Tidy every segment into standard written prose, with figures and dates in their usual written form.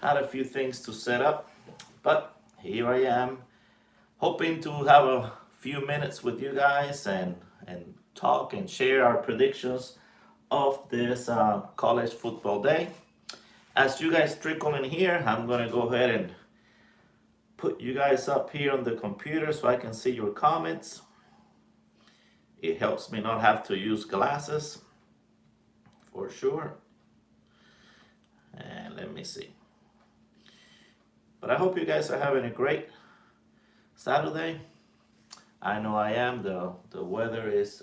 had a few things to set up, but here I am, hoping to have a few minutes with you guys and talk and share our predictions of this college football day. As you guys trickle in here, I'm gonna go ahead and put you guys up here on the computer so I can see your comments. It helps me not have to use glasses for sure. And let me see. But I hope you guys are having a great Saturday. I know I am. The weather is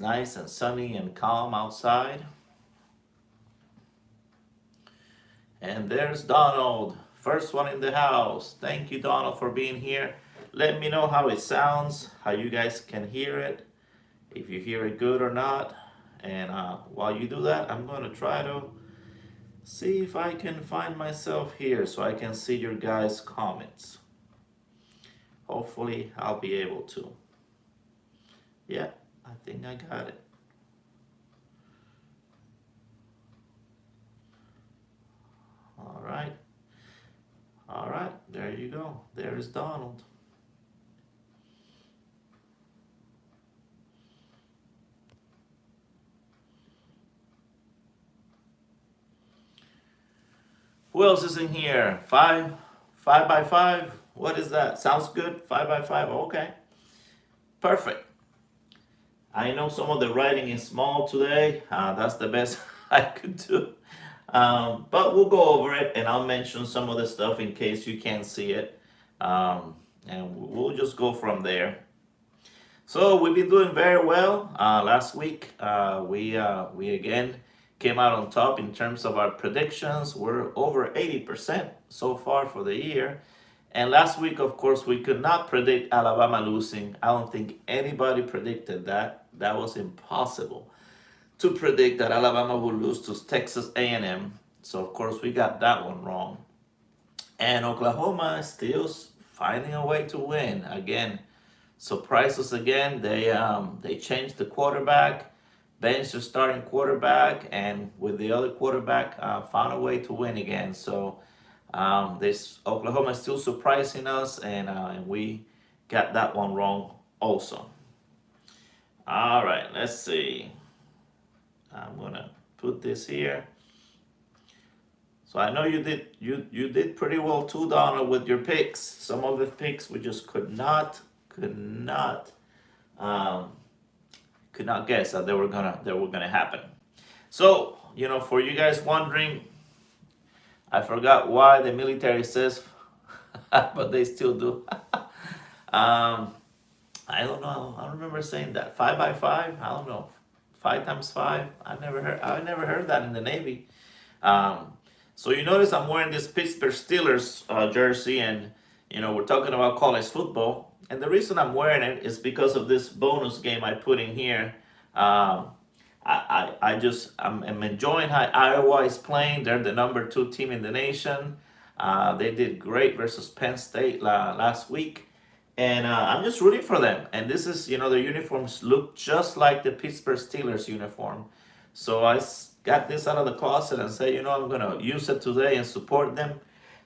nice and sunny and calm outside. And there's Donald, first one in the house. Thank you, Donald, for being here. Let me know how it sounds, how you guys can hear it, if you hear it good or not. And while you do that, I'm going to try to see if I can find myself here so I can see your guys' comments. Hopefully, I'll be able to. Yeah, I think I got it. All right. All right, there you go. There's Donald. Who else is in here? Five by five. What is that? Sounds good. 5 by 5. Okay. Perfect. I know some of the writing is small today. That's the best I could do. But we'll go over it and I'll mention some of the stuff in case you can't see it. And we'll just go from there. So we've been doing very well. Last week, we again came out on top in terms of our predictions. We're over 80% so far for the year. And last week, of course, we could not predict Alabama losing. I don't think anybody predicted that. That was impossible to predict that Alabama would lose to Texas A&M. So, of course, we got that one wrong. And Oklahoma is still finding a way to win. Again, surprised us again. They changed the quarterback, benched the starting quarterback, and with the other quarterback, found a way to win again. So this Oklahoma is still surprising us, and we got that one wrong also. All right, let's see. I'm gonna put this here. So I know you did pretty well too, Donald, with your picks. Some of the picks we just could not guess that they were gonna happen. So for you guys wondering, I forgot why the military says, but they still do. I don't know. I don't remember saying that. 5 by 5. I don't know. 5 times 5. I never heard that in the Navy. So you notice I'm wearing this Pittsburgh Steelers jersey, and we're talking about college football. And the reason I'm wearing it is because of this bonus game I put in here. I'm enjoying how Iowa is playing. They're the number 2 team in the nation. They did great versus Penn State last week. And I'm just rooting for them. And this is, their uniforms look just like the Pittsburgh Steelers uniform. So I got this out of the closet and say, I'm going to use it today and support them.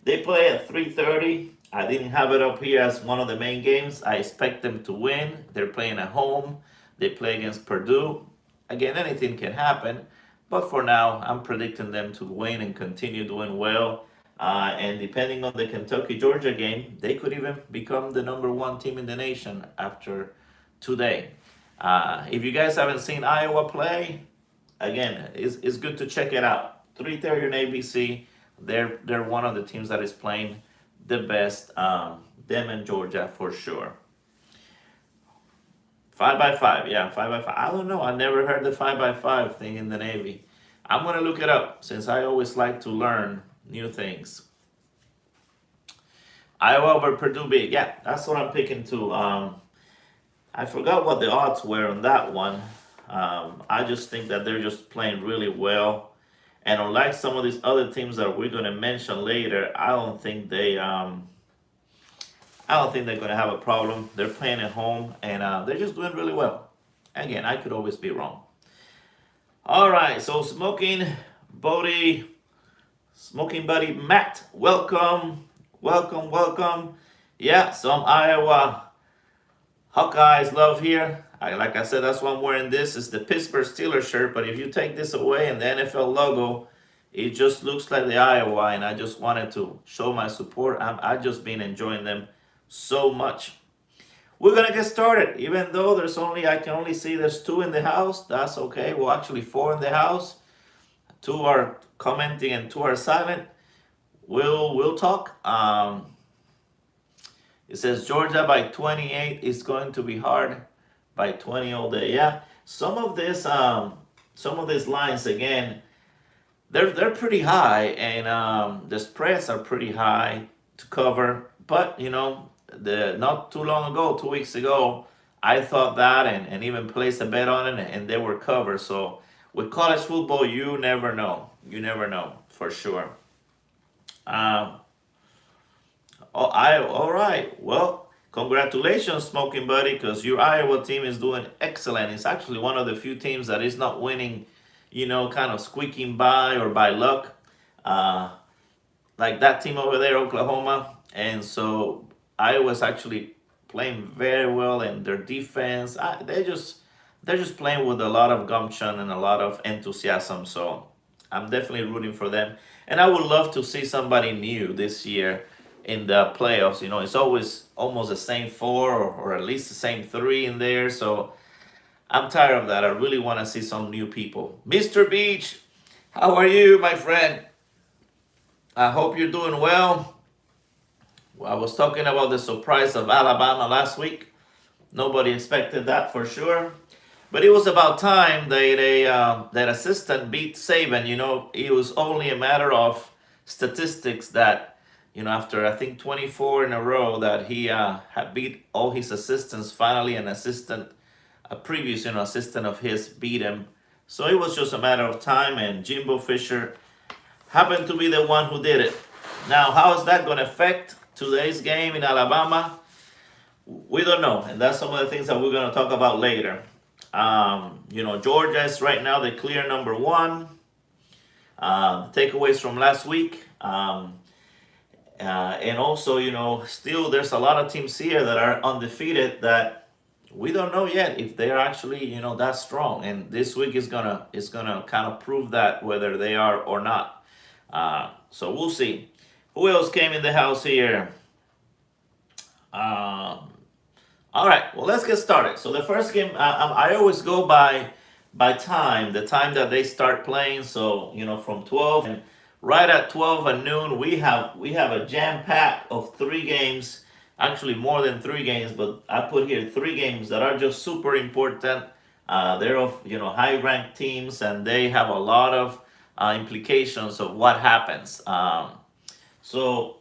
They play at 3:30. I didn't have it up here as one of the main games. I expect them to win. They're playing at home. They play against Purdue. Again, anything can happen. But for now, I'm predicting them to win and continue doing well. And depending on the Kentucky-Georgia game, they could even become the number 1 team in the nation after today. If you guys haven't seen Iowa play, again, it's good to check it out. 3:30 on ABC. They're one of the teams that is playing the best. Them and Georgia for sure. 5 by 5, yeah, 5 by 5. I don't know. I never heard the 5 by 5 thing in the Navy. I'm gonna look it up since I always like to learn new things. Iowa over Purdue big. Yeah, that's what I'm picking too. I forgot what the odds were on that one. I just think that they're just playing really well. And unlike some of these other teams that we're going to mention later, I don't think they're going to have a problem. They're playing at home, and they're just doing really well. Again, I could always be wrong. All right, so Smoking Bodie Smoking buddy Matt, welcome, welcome, welcome. Yeah, some Iowa Hawkeyes love here. Like I said, that's why I'm wearing this. It's the Pittsburgh Steelers shirt, but if you take this away and the NFL logo, it just looks like the Iowa, and I just wanted to show my support. I just been enjoying them so much. We're gonna get started, even though I can only see there's two in the house. That's okay. Well, actually four in the house. Two are commenting and two are silent. We'll talk. It says Georgia by 28 is going to be hard by 20 all day. Yeah, some of these lines again, they're pretty high, and the spreads are pretty high to cover. But the not too long ago, 2 weeks ago, I thought that and even placed a bet on it, and they were covered. So with college football, you never know. You never know for sure. Um, all right. Well, congratulations, Smoking Buddy, because your Iowa team is doing excellent. It's actually one of the few teams that is not winning, kind of squeaking by or by luck, uh, like that team over there, Oklahoma. And so Iowa's actually playing very well, and their defense, they're just playing with a lot of gumption and a lot of enthusiasm. So I'm definitely rooting for them. And I would love to see somebody new this year in the playoffs. It's always almost the same four, or at least the same three in there. So I'm tired of that. I really want to see some new people. Mr. Beach, how are you, my friend? I hope you're doing well. Well, I was talking about the surprise of Alabama last week. Nobody expected that for sure. But it was about time that assistant beat Saban. It was only a matter of statistics that, after I think 24 in a row, that he had beat all his assistants. Finally, a previous assistant of his beat him. So it was just a matter of time, and Jimbo Fisher happened to be the one who did it. Now, how is that going to affect today's game in Alabama? We don't know, and that's some of the things that we're going to talk about later. Georgia is right now the clear number one. Takeaways from last week. And also, still there's a lot of teams here that are undefeated that we don't know yet if they are actually, that strong. And this week is gonna kind of prove that whether they are or not. So we'll see. Who else came in the house here? All right, well, let's get started. So the first game, I always go by time, the time that they start playing. So from 12, and right at 12 at noon, we have a jam pack of three games. Actually, more than three games, but I put here three games that are just super important. They're of high ranked teams, and they have a lot of implications of what happens. So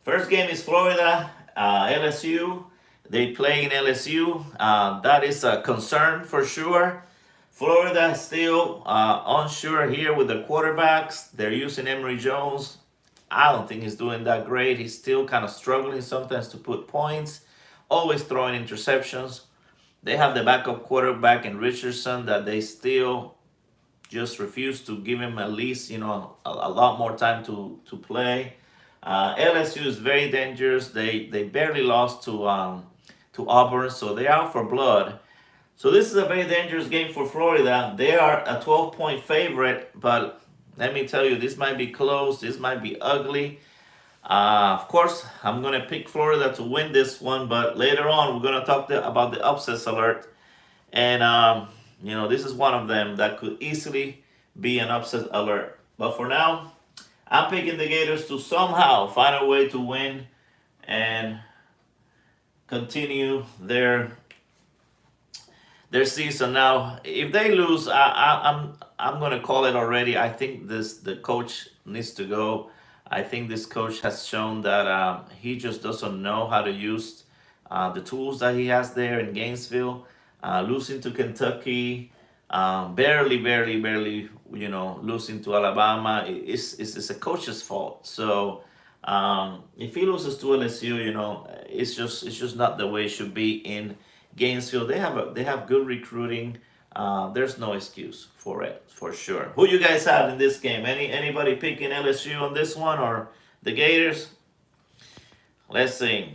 first game is Florida, LSU. They play in LSU. That is a concern for sure. Florida still unsure here with the quarterbacks. They're using Emory Jones. I don't think he's doing that great. He's still kind of struggling sometimes to put points, always throwing interceptions. They have the backup quarterback in Richardson that they still just refuse to give him at least a lot more time to play. LSU is very dangerous. They barely lost to Auburn, so they are out for blood. So this is a very dangerous game for Florida. They are a 12-point favorite, but let me tell you, this might be close. This might be ugly. Of course, I'm going to pick Florida to win this one, but later on, we're going to talk about the upsets alert. And, this is one of them that could easily be an upset alert. But for now, I'm picking the Gators to somehow find a way to win and continue their season. Now, if they lose, I'm gonna call it already. I think the coach needs to go. I think this coach has shown that he just doesn't know how to use the tools that he has there in Gainesville. Losing to Kentucky, barely, losing to Alabama. It's a coach's fault. So if he loses to LSU, it's just not the way it should be in Gainesville. They have good recruiting. there's no excuse for it, for sure. Who you guys have in this game? Anybody picking LSU on this one or the Gators? Let's see.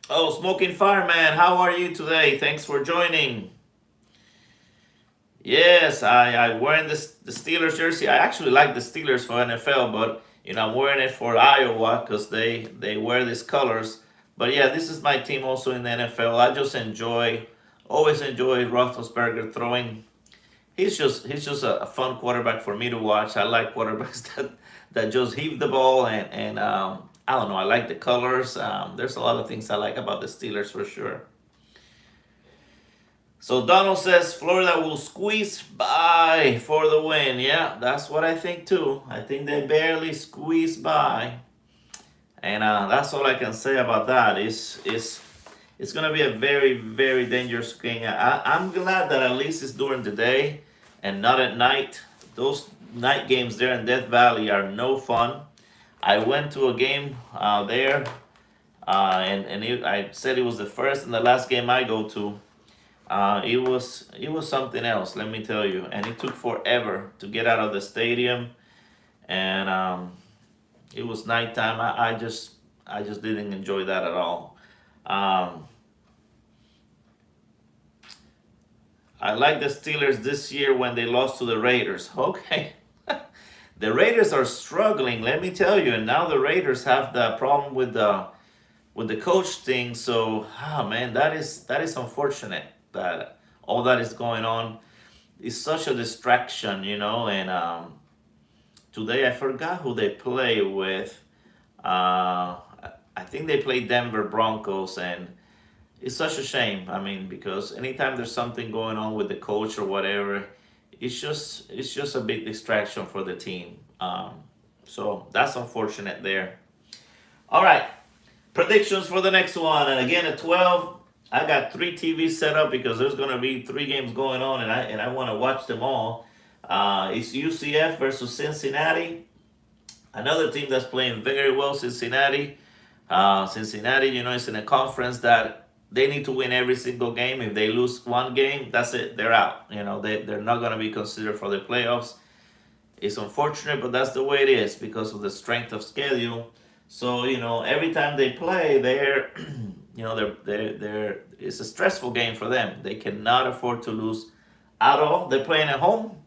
Oh, Smoking Fireman, how are you today? Thanks for joining. Yes, I wearing the Steelers jersey. I actually like the Steelers for NFL, but I'm wearing it for Iowa because they wear these colors. But yeah, this is my team also in the NFL. I just always enjoy Roethlisberger throwing. He's just a fun quarterback for me to watch. I like quarterbacks that just heave the ball and I don't know. I like the colors. There's a lot of things I like about the Steelers for sure. So Donald says Florida will squeeze by for the win. Yeah, that's what I think too. I think they barely squeeze by, and that's all I can say about that. It's gonna be a very very dangerous game. I'm glad that at least it's during the day and not at night. Those night games there in Death Valley are no fun. I went to a game there, I said it was the first and the last game I go to. It was something else, let me tell you, and it took forever to get out of the stadium, and it was nighttime. I just didn't enjoy that at all. Um, I like the Steelers this year when they lost to the Raiders. Okay, the Raiders are struggling, let me tell you, and now the Raiders have the problem with the coach thing. So, man, that is unfortunate that all that is going on. It's such a distraction, And today I forgot who they play with. I think they play Denver Broncos, and it's such a shame. I mean, because anytime there's something going on with the coach or whatever, it's just a big distraction for the team. So that's unfortunate there. All right, predictions for the next one, and again at 12. I got 3 TVs set up because there's gonna be 3 games going on, and I want to watch them all. It's UCF versus Cincinnati, another team that's playing very well. Cincinnati, Cincinnati, is in a conference that they need to win every single game. If they lose one game, that's it. They're out. They're not gonna be considered for the playoffs. It's unfortunate, but that's the way it is because of the strength of schedule. So every time they play, they're it's a stressful game for them. They cannot afford to lose at all. They're playing at home.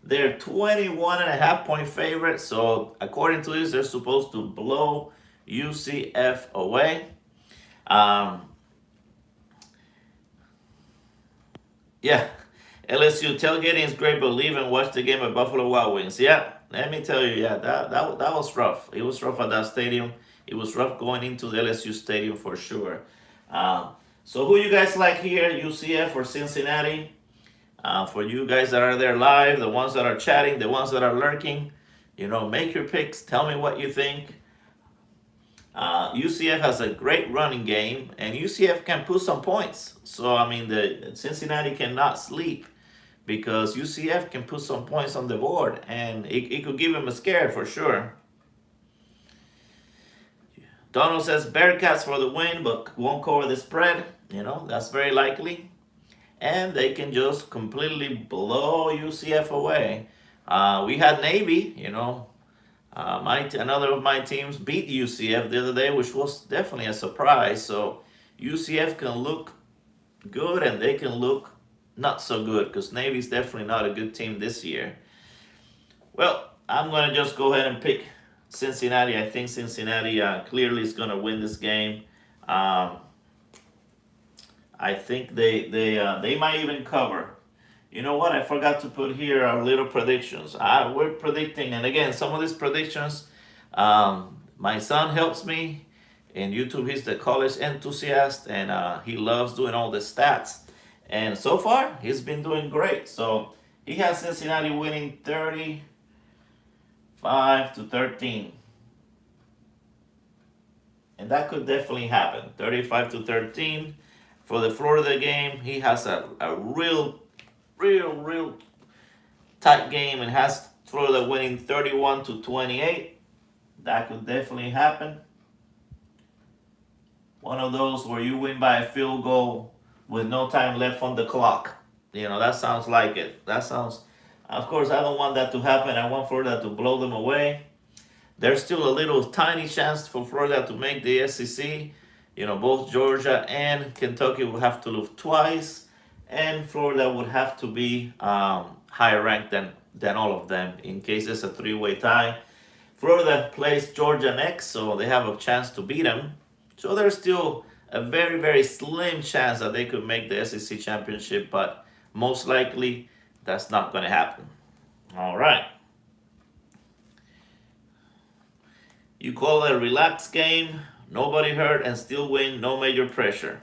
They're 21.5 point favorites. So according to this, they're supposed to blow UCF away. Um, yeah, LSU tailgating is great, but leave and watch the game at Buffalo Wild Wings. Yeah, let me tell you, yeah, that was rough. It was rough at that stadium. It was rough going into the LSU stadium for sure. So who you guys like here, UCF or Cincinnati? For you guys that are there live, the ones that are chatting, the ones that are lurking, make your picks. Tell me what you think. UCF has a great running game, and UCF can put some points. So I mean, the Cincinnati cannot sleep because UCF can put some points on the board, and it could give them a scare for sure. Donald says Bearcats for the win, but won't cover the spread. That's very likely. And they can just completely blow UCF away. We had Navy, another of my teams beat UCF the other day, which was definitely a surprise. So UCF can look good and they can look not so good because Navy's definitely not a good team this year. Well, I'm going to just go ahead and pick Cincinnati. I think Cincinnati clearly is going to win this game. I think they might even cover. You know what? I forgot to put here our little predictions. We're predicting, and again, some of these predictions, my son helps me. In YouTube, he's the college enthusiast, and he loves doing all the stats. And so far, he's been doing great. So he has Cincinnati winning 35-13. And that could definitely happen. 35-13. For the Florida game, he has a real tight game and has Florida winning 31-28. That could definitely happen. One of those where you win by a field goal with no time left on the clock. That sounds like it. That sounds. Of course, I don't want that to happen. I want Florida to blow them away. There's still a little tiny chance for Florida to make the SEC. Both Georgia and Kentucky will have to lose twice, and Florida would have to be higher ranked than all of them in case it's a three-way tie. Florida plays Georgia next, so they have a chance to beat them. So there's still a very, very slim chance that they could make the SEC championship, but most likely that's not going to happen. All right. You call it a relaxed game, nobody hurt, and still win, no major pressure.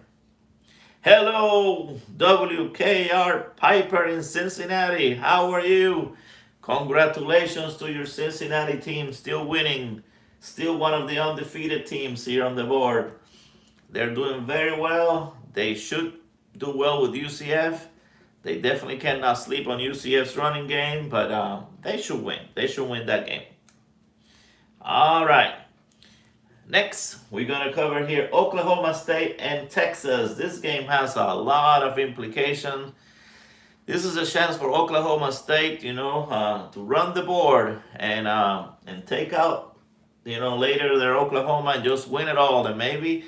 Hello, WKR Piper in Cincinnati. How are you? Congratulations to your Cincinnati team, still winning. Still one of the undefeated teams here on the board. They're doing very well. They should do well with UCF. They definitely cannot sleep on UCF's running game, but they should win. They should win that game. All right. Next, we're going to cover here Oklahoma State and Texas. This game has a lot of implications. This is a chance for Oklahoma State, to run the board and take out, later their Oklahoma and just win it all and maybe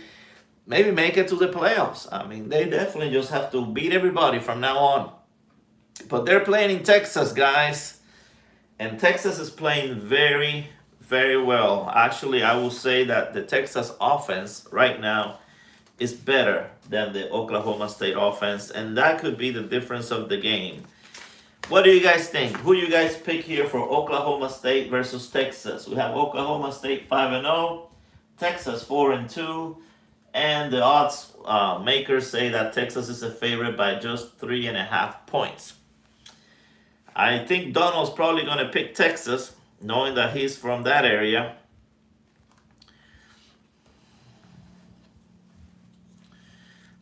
make it to the playoffs. I mean, they definitely just have to beat everybody from now on. But they're playing in Texas, guys. And Texas is playing very, very well. Actually, I will say that the Texas offense right now is better than the Oklahoma State offense. And that could be the difference of the game. What do you guys think? Who do you guys pick here for Oklahoma State versus Texas? We have Oklahoma State 5-0, Texas 4-2. And the odds makers say that Texas is a favorite by just 3.5 points. I think Donald's probably going to pick Texas, knowing that he's from that area.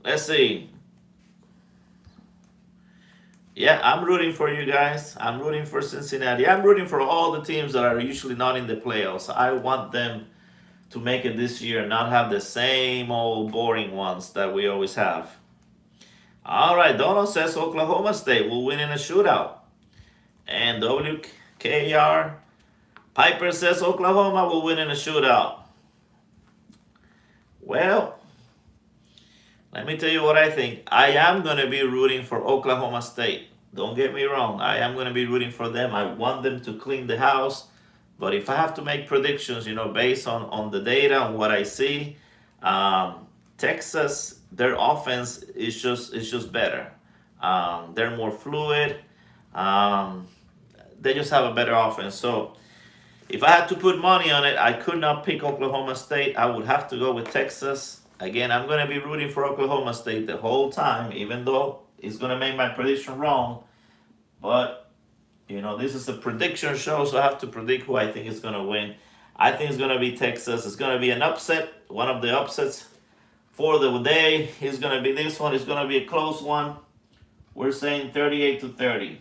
Let's see. Yeah, I'm rooting for you guys. I'm rooting for Cincinnati. I'm rooting for all the teams that are usually not in the playoffs. I want them to make it this year and not have the same old boring ones that we always have. All right, Donald says Oklahoma State will win in a shootout. And WKR Piper says Oklahoma will win in a shootout. Well, let me tell you what I think. I am going to be rooting for Oklahoma State. Don't get me wrong. I am going to be rooting for them. I want them to clean the house. But if I have to make predictions, based on the data and what I see, Texas, their offense is just better. They're more fluid. They just have a better offense. So if I had to put money on it, I could not pick Oklahoma State. I would have to go with Texas. Again, I'm going to be rooting for Oklahoma State the whole time, even though it's going to make my prediction wrong. But this is a prediction show, so I have to predict who I think is going to win. I think it's going to be Texas. It's going to be an upset, one of the upsets for the day. It's going to be this one. It's going to be a close one. We're saying 38-30.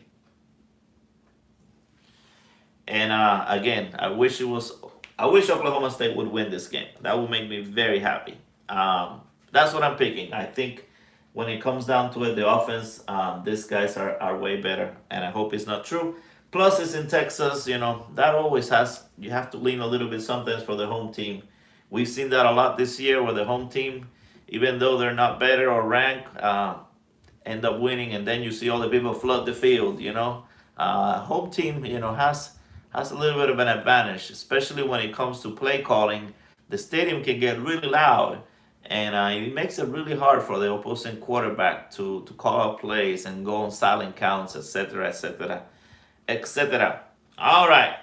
And again, I wish Oklahoma State would win this game. That would make me very happy. That's what I'm picking. I think when it comes down to it, the offense, these guys are way better. And I hope it's not true. Plus, it's in Texas. That always you have to lean a little bit sometimes for the home team. We've seen that a lot this year where the home team, even though they're not better or ranked, end up winning. And then you see all the people flood the field, Home team, has a little bit of an advantage, especially when it comes to play calling. The stadium can get really loud, and it makes it really hard for the opposing quarterback to call out plays and go on silent counts, etc., etc., etc. All right,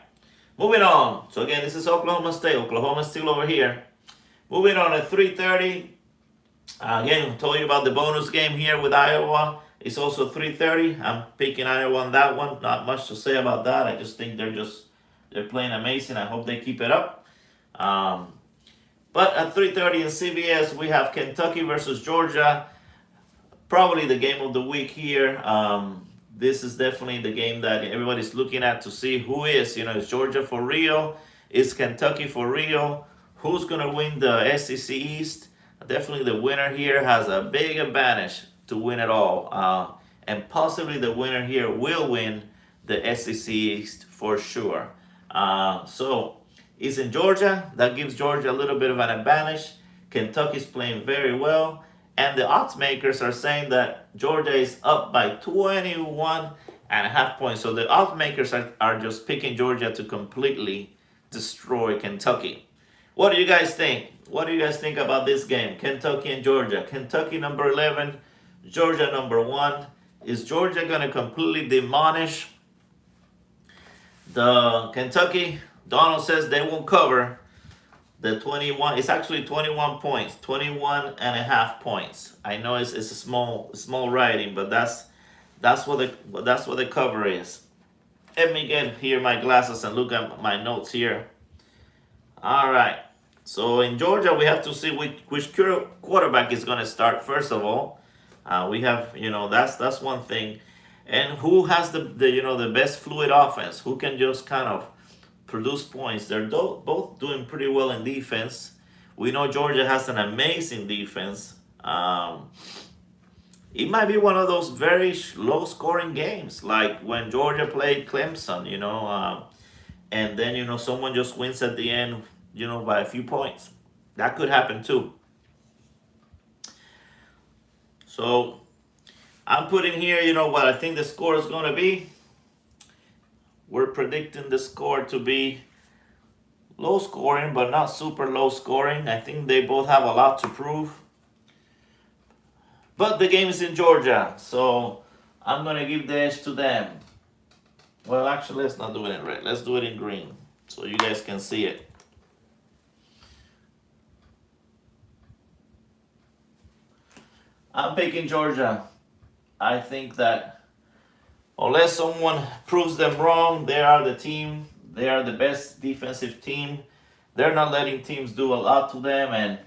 moving on. So again, this is Oklahoma State. Oklahoma's still over here. Moving on at 3:30. Again, I told you about the bonus game here with Iowa. It's also 3:30. I'm picking Iowa on that one. Not much to say about that. I just think they're playing amazing. I hope they keep it up. But at 3:30 in CBS, we have Kentucky versus Georgia. Probably the game of the week here. This is definitely the game that everybody's looking at to see who is. Is Georgia for real? Is Kentucky for real? Who's going to win the SEC East? Definitely the winner here has a big advantage to win it all. and possibly the winner here will win the SEC East for sure. So it's in Georgia. That gives Georgia a little bit of an advantage. Kentucky's playing very well. And the odds makers are saying that Georgia is up by 21.5 points. So the odds makers are just picking Georgia to completely destroy Kentucky. What do you guys think? What do you guys think about this game? Kentucky and Georgia. Kentucky number 11, Georgia number 1. Is Georgia going to completely demolish the Kentucky? Donald says they won't cover the 21. It's actually 21 points, 21.5 points. I know it's a small writing, but that's what the cover is. Let me get here my glasses and look at my notes here. All right. So in Georgia, we have to see which quarterback is going to start. First of all, we have that's one thing, and who has the best fluid offense? Who can just kind of produce points? They're both doing pretty well in defense. We know Georgia has an amazing defense. It might be one of those very low-scoring games, like when Georgia played Clemson, and then someone just wins at the end, by a few points. That could happen too. So I'm putting here, what I think the score is going to be. We're predicting the score to be low scoring, but not super low scoring. I think they both have a lot to prove. But the game is in Georgia, so I'm going to give the edge to them. Well, actually, let's not do it in red. Let's do it in green so you guys can see it. I'm picking Georgia. I think that unless someone proves them wrong, they are the team. They are the best defensive team. They're not letting teams do a lot to them, and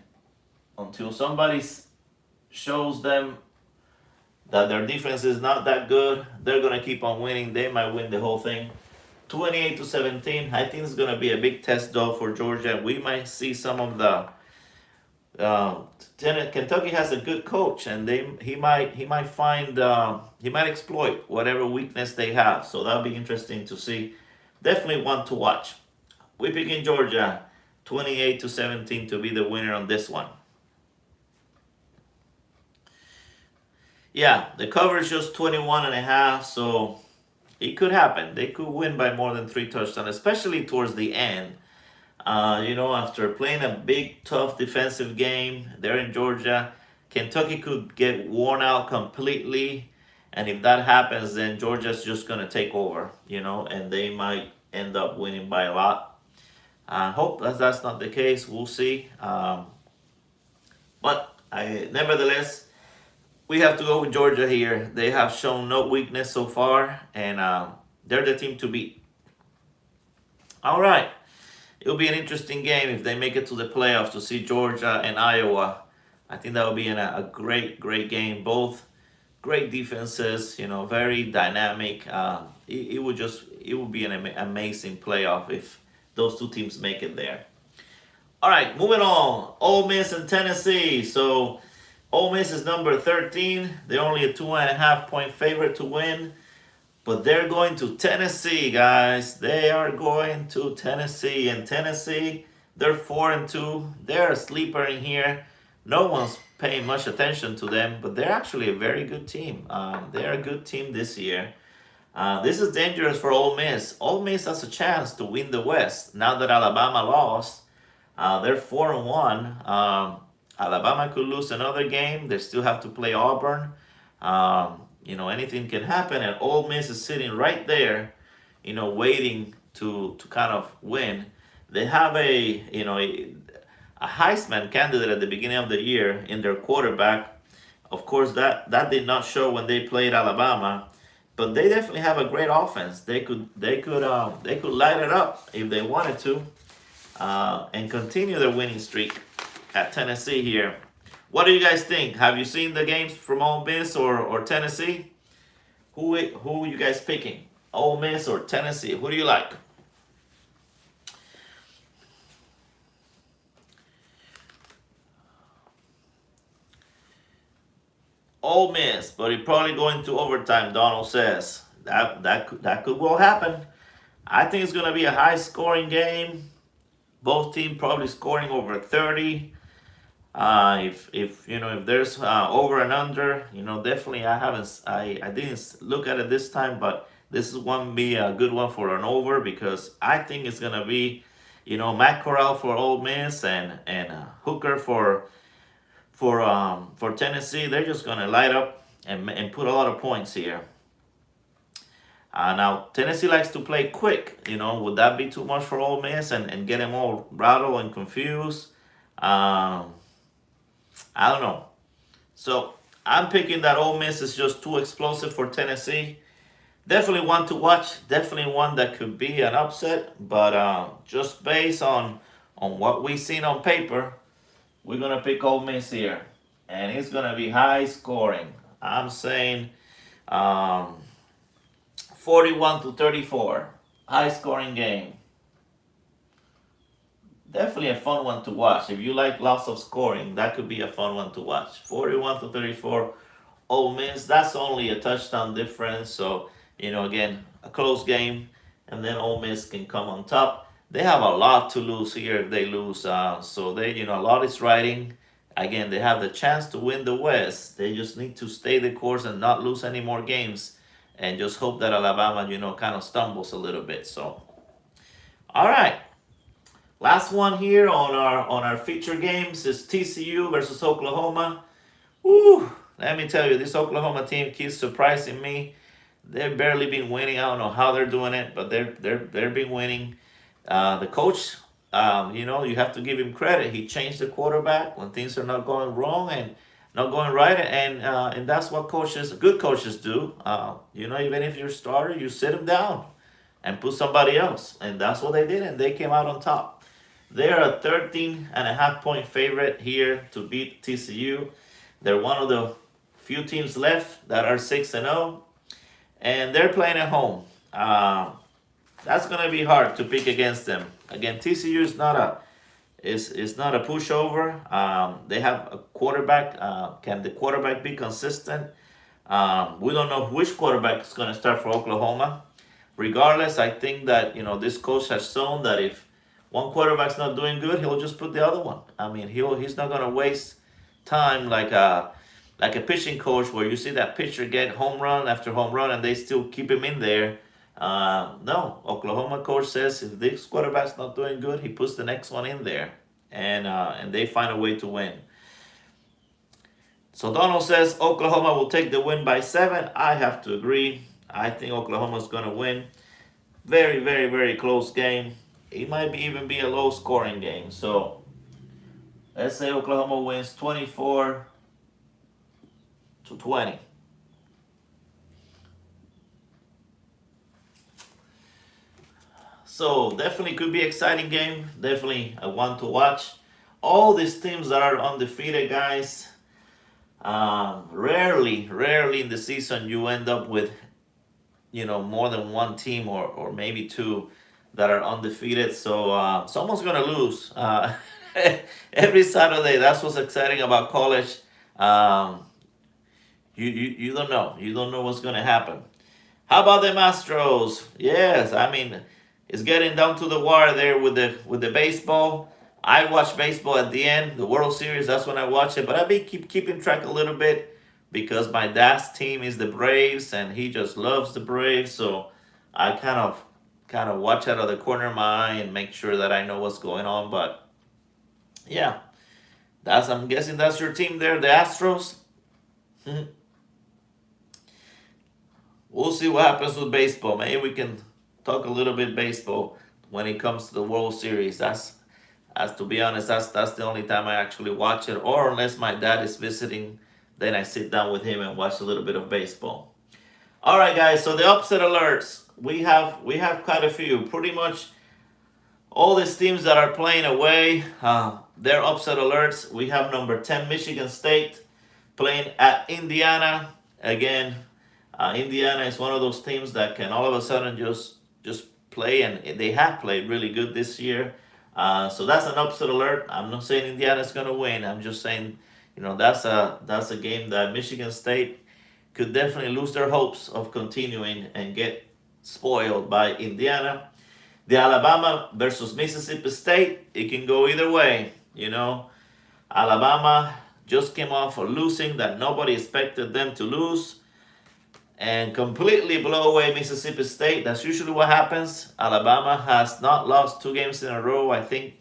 until somebody shows them that their defense is not that good, they're going to keep on winning. They might win the whole thing. 28-17. I think it's going to be a big test, though, for Georgia. We might see some of the Kentucky has a good coach, and he might exploit whatever weakness they have. So that'll be interesting to see. Definitely one to watch. We pick in Georgia, 28-17 to be the winner on this one. Yeah, the cover is just 21.5, so it could happen. They could win by more than 3 touchdowns, especially towards the end. After playing a big, tough defensive game, they're in Georgia. Kentucky could get worn out completely. And if that happens, then Georgia's just going to take over, and they might end up winning by a lot. I hope that's not the case. We'll see. Nevertheless, we have to go with Georgia here. They have shown no weakness so far, and they're the team to beat. All right. It'll be an interesting game if they make it to the playoffs to see Georgia and Iowa. I think that will be a great, great game. Both great defenses, very dynamic. It would be an amazing playoff if those two teams make it there. All right, moving on. Ole Miss and Tennessee. So Ole Miss is number 13. They're only a 2.5 point favorite to win. But they're going to Tennessee, guys. They are going to Tennessee. And Tennessee, they're 4-2. They're a sleeper in here. No one's paying much attention to them, but they're actually a very good team. They're a good team this year. This is dangerous for Ole Miss. Ole Miss has a chance to win the West. Now that Alabama lost, they're 4-1. Alabama could lose another game. They still have to play Auburn. Anything can happen, and Ole Miss is sitting right there, waiting to kind of win. They have a Heisman candidate at the beginning of the year in their quarterback. Of course, that did not show when they played Alabama, but they definitely have a great offense. They could light it up if they wanted to, and continue their winning streak at Tennessee here. What do you guys think? Have you seen the games from Ole Miss or Tennessee? Who are you guys picking? Ole Miss or Tennessee? Who do you like? Ole Miss, but it probably going to overtime. Donald says that could well happen. I think it's gonna be a high scoring game. Both teams probably scoring over 30. If if there's over and under, definitely I didn't look at it this time, but this is one be a good one for an over because I think it's gonna be, Matt Corral for Ole Miss and Hooker for Tennessee. They're just gonna light up and put a lot of points here. Now Tennessee likes to play quick. Would that be too much for Ole Miss and get them all rattled and confused? Um, I don't know. So I'm picking that Ole Miss is just too explosive for Tennessee. Definitely one to watch. Definitely one that could be an upset. But just based on what we've seen on paper, we're gonna pick Ole Miss here, and it's gonna be high scoring. I'm saying um, 41-34, high scoring game. Definitely a fun one to watch. If you like lots of scoring, that could be a fun one to watch. 41-34, Ole Miss. That's only a touchdown difference. So, again, a close game, and then Ole Miss can come on top. They have a lot to lose here if they lose. So a lot is riding. Again, they have the chance to win the West. They just need to stay the course and not lose any more games, and just hope that Alabama, kind of stumbles a little bit. So, all right. Last one here on our feature games is TCU versus Oklahoma. Woo! Let me tell you, this Oklahoma team keeps surprising me. They've barely been winning. I don't know how they're doing it, but they've been winning. The coach, you have to give him credit. He changed the quarterback when things are not going wrong and not going right, and that's what good coaches do. Even if you're a starter, you sit him down and put somebody else, and that's what they did, and they came out on top. They're a 13.5 point favorite here to beat TCU. They're one of the few teams left that are 6-0, and they're playing at home. That's gonna be hard to pick against them. Again, TCU is not a pushover. They have a quarterback. Can the quarterback be consistent? We don't know which quarterback is gonna start for Oklahoma. Regardless, I think that this coach has shown that if one quarterback's not doing good, he'll just put the other one. I mean, he's not gonna waste time like a pitching coach where you see that pitcher get home run after home run and they still keep him in there. No, Oklahoma coach says if this quarterback's not doing good, he puts the next one in there, and they find a way to win. So Donald says Oklahoma will take the win by 7. I have to agree. I think Oklahoma's gonna win. Very, very, very close game. It might even be a low scoring game. So let's say Oklahoma wins 24-20. So definitely could be exciting game. Definitely a one to watch. All these teams that are undefeated, guys. Rarely in the season you end up with more than one team or maybe two that are undefeated. So someone's gonna lose every Saturday. That's what's exciting about college. You don't know. You don't know what's gonna happen. How about the Astros? Yes, I mean it's getting down to the wire there with the baseball. I watch baseball at the end, the World Series. That's when I watch it. But I've been keeping track a little bit because my dad's team is the Braves, and he just loves the Braves. So I kind of watch out of the corner of my eye and make sure that I know what's going on. But yeah, I'm guessing that's your team there, the Astros. We'll see what happens with baseball. Maybe we can talk a little bit baseball when it comes to the World Series. As to be honest, that's the only time I actually watch it, or unless my dad is visiting, then I sit down with him and watch a little bit of baseball. All right, guys. So the upset alerts, we have quite a few. Pretty much all these teams that are playing away, they're upset alerts. We have number 10 Michigan State playing at Indiana. Again, Indiana is one of those teams that can all of a sudden just play, and they have played really good this year. So that's an upset alert. I'm not saying Indiana's going to win. I'm just saying, that's a game that Michigan State could definitely lose their hopes of continuing and get spoiled by Indiana. The Alabama versus Mississippi State, it can go either way. Alabama just came off of losing that nobody expected them to lose and completely blow away Mississippi State. That's usually what happens. Alabama has not lost 2 games in a row. I think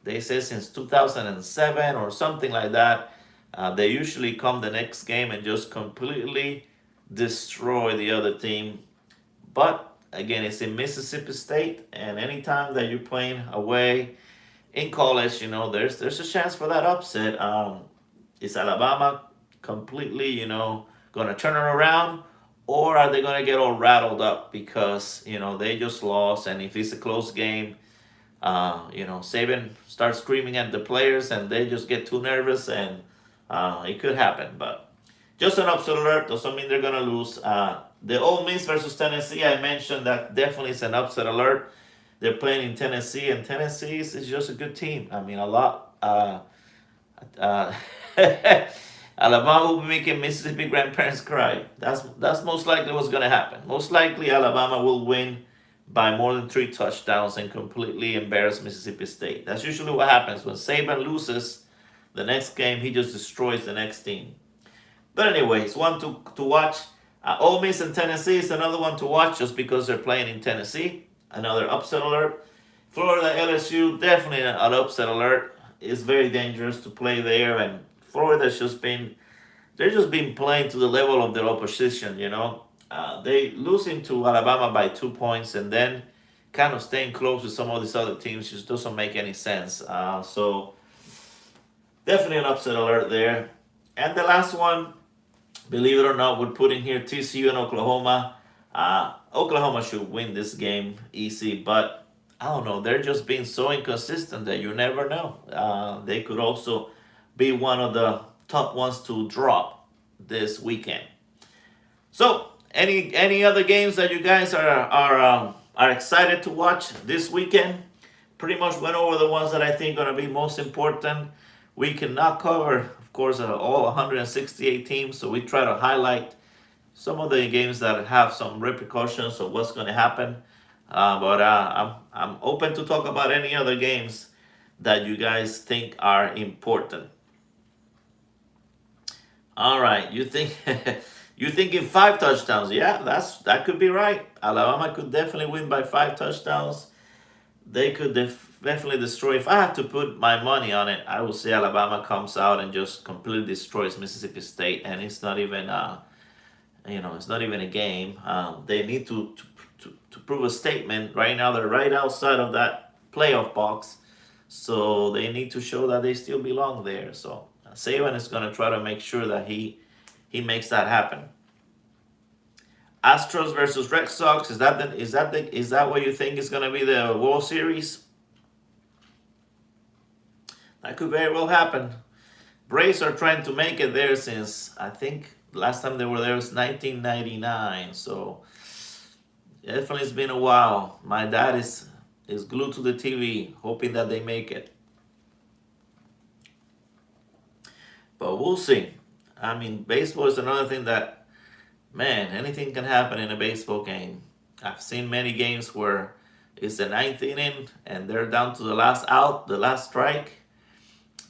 they say since 2007 or something like that. They usually come the next game and just completely destroy the other team. But again, it's in Mississippi State, and anytime that you're playing away in college, there's a chance for that upset. Is Alabama completely, gonna turn it around, or are they gonna get all rattled up because they just lost, and if it's a close game, Saban starts screaming at the players, and they just get too nervous, and it could happen. But just an upset alert doesn't mean they're gonna lose. The Ole Miss versus Tennessee, I mentioned that definitely is an upset alert. They're playing in Tennessee, and Tennessee is just a good team. I mean, a lot. Uh, Alabama will be making Mississippi grandparents cry. That's most likely what's going to happen. Most likely, Alabama will win by more than 3 touchdowns and completely embarrass Mississippi State. That's usually what happens when Saban loses. The next game, he just destroys the next team. But anyways, one to watch. Ole Miss and Tennessee is another one to watch just because they're playing in Tennessee. Another upset alert. Florida LSU, definitely an upset alert. It's very dangerous to play there, and Florida's they're just been playing to the level of their opposition. They losing to Alabama by 2 points, and then kind of staying close with some of these other teams just doesn't make any sense. So definitely an upset alert there. And the last one, believe it or not, we're putting here TCU and Oklahoma. Oklahoma should win this game easy, but I don't know. They're just being so inconsistent that you never know. They could also be one of the top ones to drop this weekend. So, any other games that you guys are excited to watch this weekend? Pretty much went over the ones that I think are going to be most important. We cannot cover, of course, all 168 teams, so we try to highlight some of the games that have some repercussions of what's going to happen. But I'm open to talk about any other games that you guys think are important. All right, you think you thinking 5 touchdowns? Yeah, that could be right. Alabama could definitely win by 5 touchdowns. They could definitely destroy. If I had to put my money on it, I would say Alabama comes out and just completely destroys Mississippi State, and it's not even it's not even a game. They need to prove a statement. Right now, they're right outside of that playoff box, so they need to show that they still belong there. So Saban is going to try to make sure that he makes that happen. Astros versus Red Sox. Is that what you think is going to be the World Series? That could very well happen. Braves are trying to make it there since I think last time they were there was 1999. So definitely it's been a while. My dad is glued to the TV, hoping that they make it. But we'll see. I mean, baseball is another thing that, man, anything can happen in a baseball game. I've seen many games where it's the 9th inning and they're down to the last out, the last strike,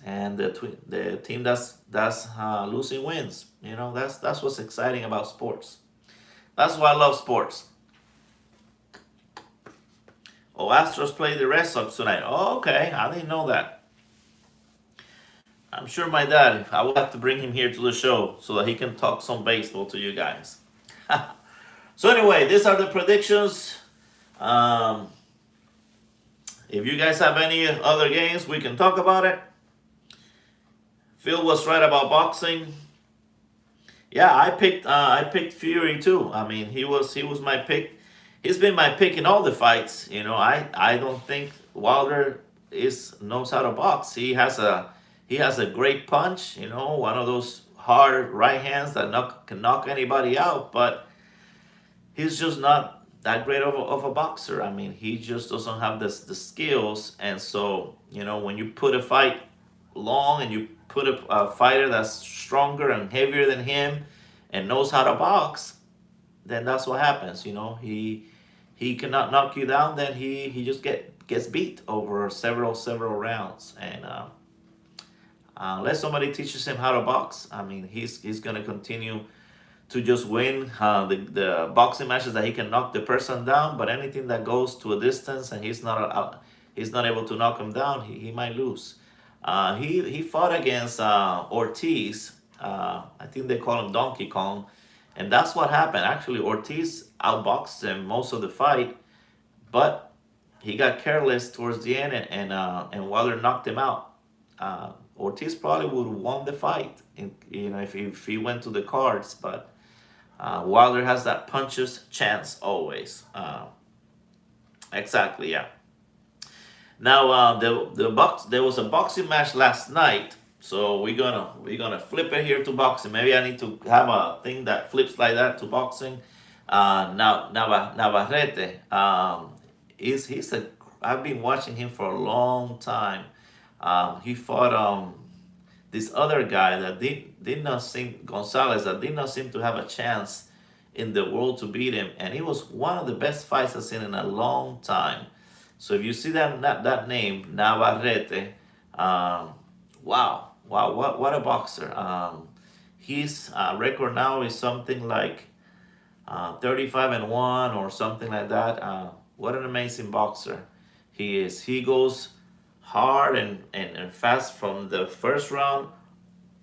and the team that's losing wins. That's what's exciting about sports. That's why I love sports. Oh, Astros play the Red Sox tonight. Oh, okay. I didn't know that. I'm sure my dad, I will have to bring him here to the show so that he can talk some baseball to you guys. So anyway, these are the predictions. If you guys have any other games, we can talk about it. Phil was right about boxing. Yeah, I picked Fury too. I mean, he was my pick. He's been my pick in all the fights. I don't think Wilder knows how to box. He has a great punch. One of those hard right hands that can knock anybody out. But he's just not that great of a boxer. I mean, he just doesn't have the skills. And so when you put a fight long and you put a fighter that's stronger and heavier than him and knows how to box, then that's what happens. He cannot knock you down. Then he just gets beat over several rounds. And unless somebody teaches him how to box, I mean, he's gonna continue to just win the boxing matches that he can knock the person down. But anything that goes to a distance and he's not able to knock him down, he might lose. He fought against Ortiz. I think they call him Donkey Kong, and that's what happened. Actually, Ortiz outboxed him most of the fight, but he got careless towards the end, and Wilder knocked him out. Ortiz probably would have won the fight, if he went to the cards, but Wilder has that puncher's chance always. Exactly, yeah. Now there was a boxing match last night, so we're gonna flip it here to boxing. Maybe I need to have a thing that flips like that to boxing. Now Navarrete, he's a I've been watching him for a long time. He fought this other guy that did not seem Gonzalez that did not seem to have a chance in the world to beat him, and it was one of the best fights I've seen in a long time. So if you see that name Navarrete, wow, what a boxer. His record now is something like 35-1 or something like that. What an amazing boxer he is. He goes hard and fast from the first round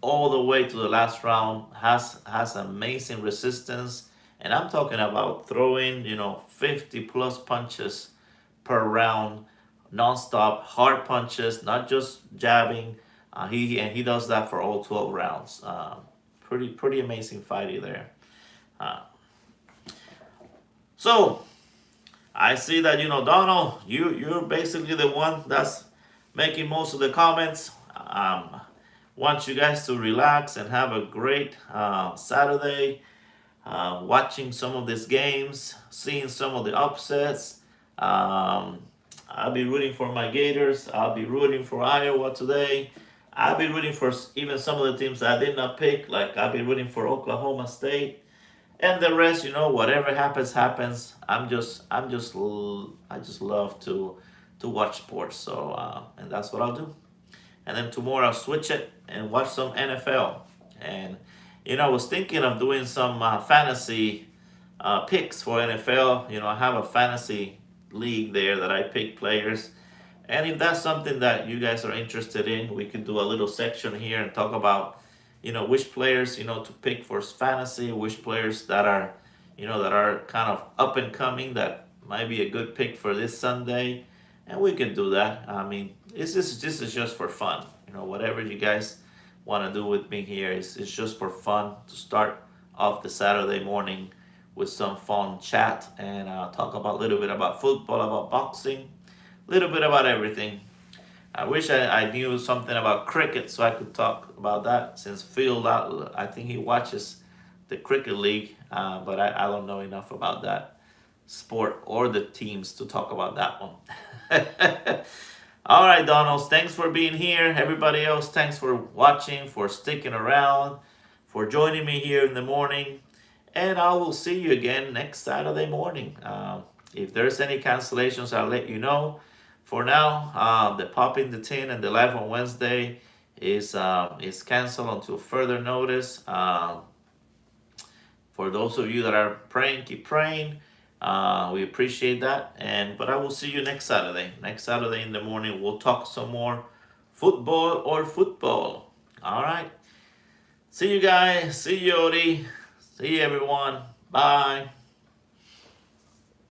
all the way to the last round. Has amazing resistance, and I'm talking about throwing 50 plus punches per round, non-stop, hard punches, not just jabbing. He does that for all 12 rounds. Pretty amazing fighter there. So I see that Donald, you're basically the one that's making most of the comments. Want you guys to relax and have a great Saturday. Watching some of these games, seeing some of the upsets. I'll be rooting for my Gators. I'll be rooting for Iowa today. I'll be rooting for even some of the teams I did not pick. Like I'll be rooting for Oklahoma State, and the rest. Whatever happens. I just love to watch sports. So and that's what I'll do. And then tomorrow I'll switch it and watch some NFL. And I was thinking of doing some fantasy picks for NFL. I have a fantasy league there that I pick players. And if that's something that you guys are interested in, we can do a little section here and talk about, which players, to pick for fantasy, which players that are kind of up and coming that might be a good pick for this Sunday. And we can do that. I mean, this is just for fun. Whatever you guys want to do with me here it's just for fun to start off the Saturday morning with some fun chat and talk about a little bit about football, about boxing, a little bit about everything. I wish I knew something about cricket so I could talk about that, since Phil, I think he watches the cricket league, but I don't know enough about that sport or the teams to talk about that one. All right, Donald, thanks for being here. Everybody else, thanks for watching, for sticking around, for joining me here in the morning. And I will see you again next Saturday morning. If there's any cancellations, I'll let you know. For now, the Pop in the Tin and the Live on Wednesday is canceled until further notice. For those of you that are praying, keep praying. We appreciate that. But I will see you next Saturday. Next Saturday in the morning, we'll talk some more football. All right. See you guys. See you, Odie. See you, everyone. Bye.